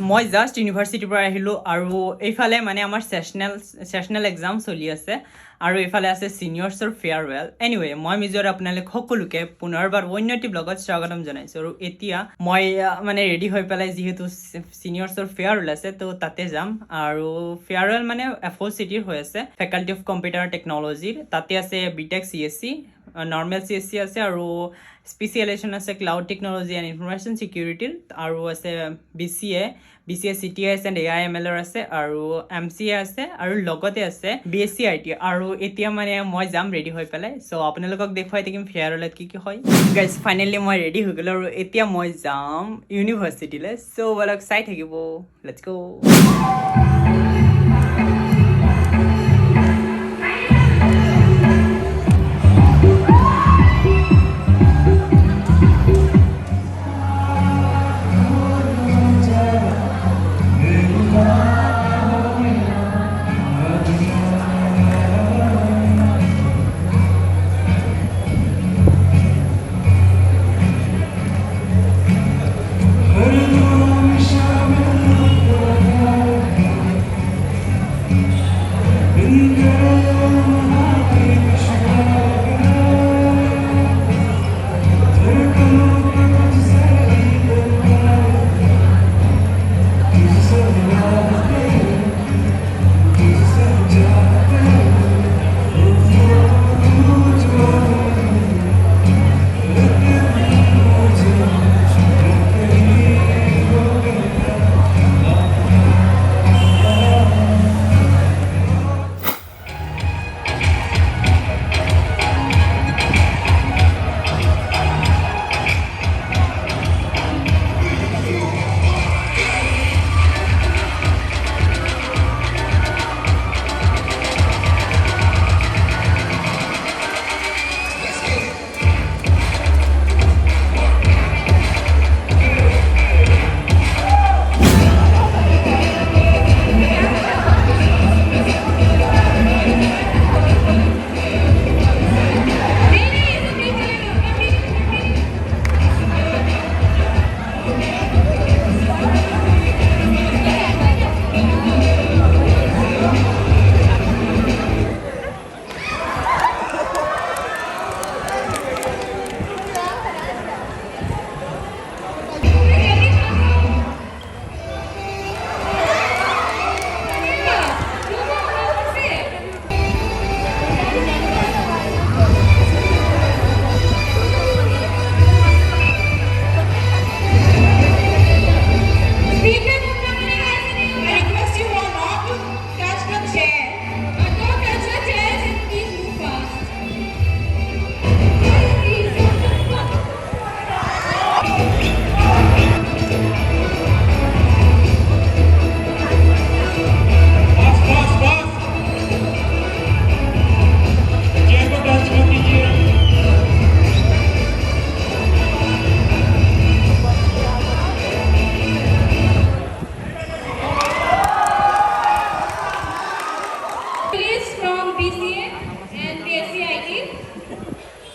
মই জাষ্ট ইউনিভাৰ্চিটিৰ পৰা আহিলোঁ আৰু এইফালে মানে আমাৰ ছেশ্যনেল এক্সাম চলি আছে আৰু এইফালে আছে ছিনিয়ৰ্ছৰ ফেয়াৰৱেল। এনিৱে মই মিজোৰ আপোনালোক সকলোকে পুনৰবাৰ অন্যটি ব্লগত স্বাগতম জনাইছোঁ আৰু এতিয়া মই মানে ৰেডি হৈ পেলাই যিহেতু ছিনিয়ৰ্ছৰ ফেয়াৰৱেল আছে তো তাতে যাম আৰু ফেয়াৰৱেল মানে F4 চিটিৰ হৈ আছে ফেকাল্টি অফ কম্পিউটাৰ টেকন'লজিৰ। তাতে আছে বিটেক CSC, নৰ্মেল CSC আছে আৰু স্পেচিয়েলাইজেশ্যন আছে ক্লাউড টেকন'লজি এণ্ড ইনফৰমেশ্যন ছিকিউৰিটিৰ আৰু আছে BCA CTS এণ্ড AI/ML আছে আৰু MCA আছে আৰু লগতে আছে BSc IT আৰু এতিয়া মানে মই যাম ৰেডি হৈ পেলাই। চ' আপোনালোকক দেখুৱাই থাকিম ফেয়াৰৱেলত কি হয়। গাইজ ফাইনেলি মই ৰেডি হৈ গ'লোঁ আৰু এতিয়া মই যাম ইউনিভাৰ্চিটিলৈ। চ' বলক চাই থাকিব, let's go.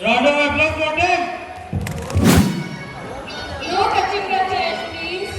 Round of applause for them. No touching the chairs, please.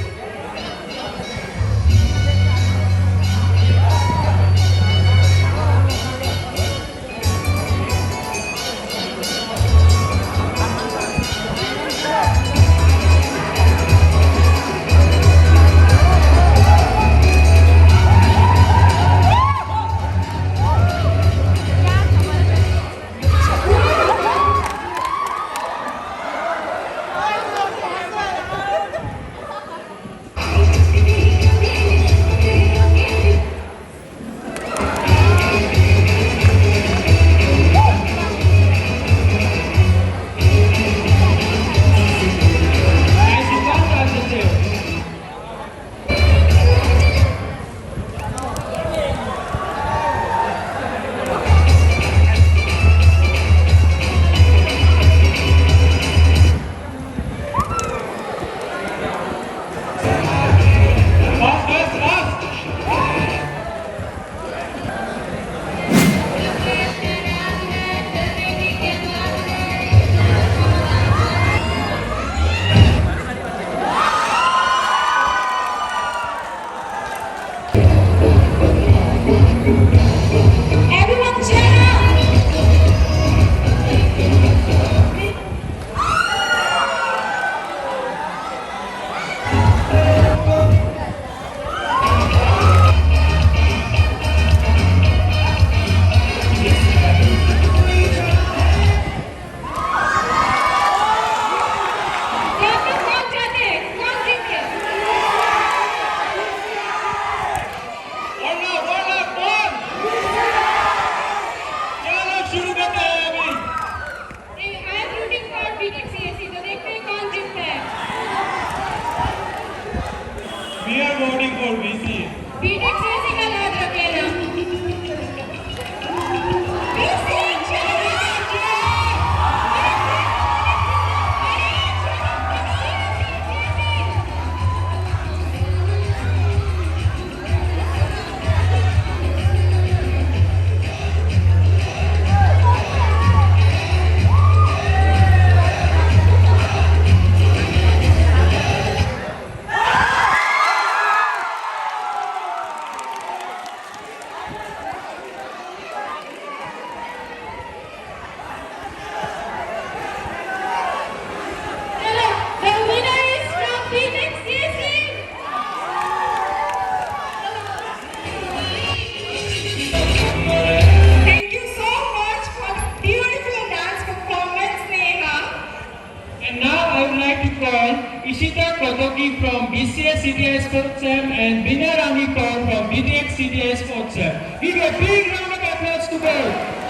Rocky from BCS CDS 4th Sem and Bina Rani Kaur from BDX CDS 4th Sem. Give a big round of applause to both.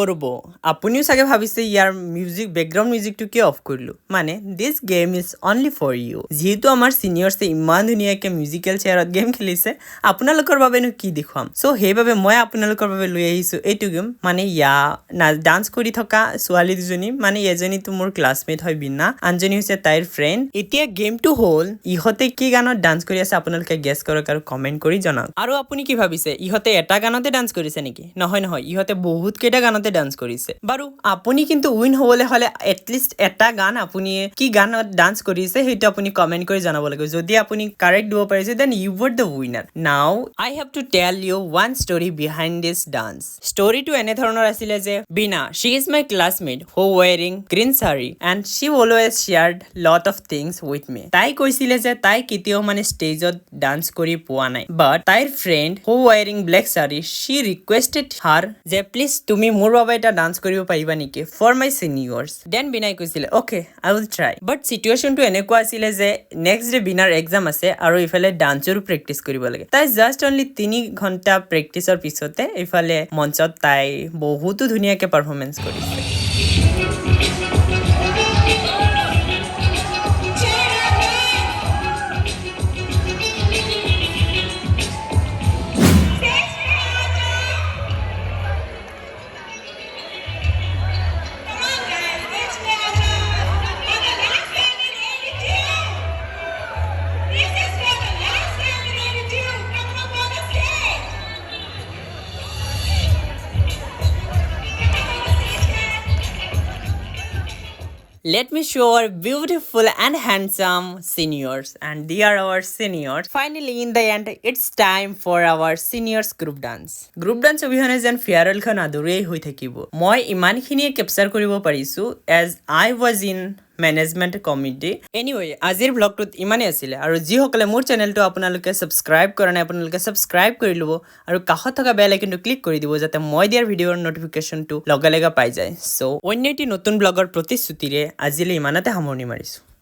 ৰব আপুনিও চাগে ভাবিছে ইয়াৰ music background মিউজিকটো কিয় of কৰিলো মানে this game is only for you যিহেতু আমাৰ চিনিয়ৰ্ছে ইমান ধুনীয়াকৈ মিউজিকেল চেয়াৰত গেম খেলিছে আপোনালোকৰ বাবেনো কি দেখুৱাম চ' সেইবাবে মই আপোনালোকৰ বাবে লৈ আহিছোঁ এইটো গেম মানে ডান্স কৰি থকা ছোৱালী দুজনী মানে এজনীতো মোৰ ক্লাছমেট হয় বিনা আনজনী হৈছে তাইৰ ফ্ৰেণ্ড এতিয়া গেমটো হ'ল ইহঁতে কি গানত ডান্স কৰি আছে আপোনালোকে গেছ কৰক আৰু কমেণ্ট কৰি জনাওক আৰু আপুনি কি ভাবিছে ইহঁতে এটা গানতে ডান্স কৰিছে নেকি নহয় ইহঁতে বহুত কেইটা গানতে ডান্স কৰিছে বাৰু আপুনি কিন্তু উইন হ'বলৈ হ'লে এটলিষ্ট এটা গান আপুনি কি গানত ডান্স কৰিছে সেইটো আপুনি কমেণ্ট কৰি জনাব লাগিব যদি আপুনি কাৰেক্ট দিব পাৰিছে then you were the winner now I have to tell you one story behind this dance ষ্টৰীটো এনেধৰণৰ আছিলে যে Bina she is my classmate who wearing green sari and she always shared lot of things with me তাই কৈছিলে যে তাই কেতিয়াও মানে ষ্টেজত ডান্স কৰি পোৱা নাই বাট তাইৰ ফ্ৰেণ্ড হু ৱেৰিং ব্লেক শাৰী শ্বি ৰিকুৱেষ্টেড হাৰ যে প্লিজ তুমি মোৰ বাবে এটা ডান্স কৰিব পাৰিবা নেকি ফৰ মাই চিনিয়ৰ্ছ দেন বিনাই কৈছিলে okay I will try but চিটুৱেশ্যনটো এনেকুৱা আছিলে যে নেক্সট ডে বিনাৰ এক্সাম আছে আৰু ইফালে ডান্সৰো প্ৰেক্টিচ কৰিব লাগে তাই জাষ্ট অনলি 3 ঘণ্টা প্ৰেক্টিচৰ পিছতে ইফালে মঞ্চত তাই বহুতো ধুনীয়াকৈ পাৰফৰ্মেঞ্চ কৰিছে Let me show our beautiful and handsome seniors and they are our seniors. Finally in the end it's time for our seniors group dance. Group dance অবিহনে যেন ফেয়াৰৱেল খন আদৰেই হৈ থাকিব মই ইমানখিনিয়ে কেপচাৰ কৰিব পাৰিছো as I was in management committee anyway আজিৰ ব্লগটোত ইমানেই আছিলে আৰু যিসকলে মোৰ চেনেলটো আপোনালোকে ছাবস্ক্ৰাইব কৰা নাই আপোনালোকে ছাবস্ক্ৰাইব কৰি ল'ব আৰু কাষত থকা বেল আইকনটো ক্লিক কৰি দিব যাতে মই দিয়াৰ ভিডিঅ'ৰ নটিফিকেশ্যনটো লগে লগে পাই যায় চ' অন্য এটি নতুন ব্লগৰ প্ৰতিশ্ৰুতিৰে আজিলৈ ইমানতে সামৰণি মাৰিছোঁ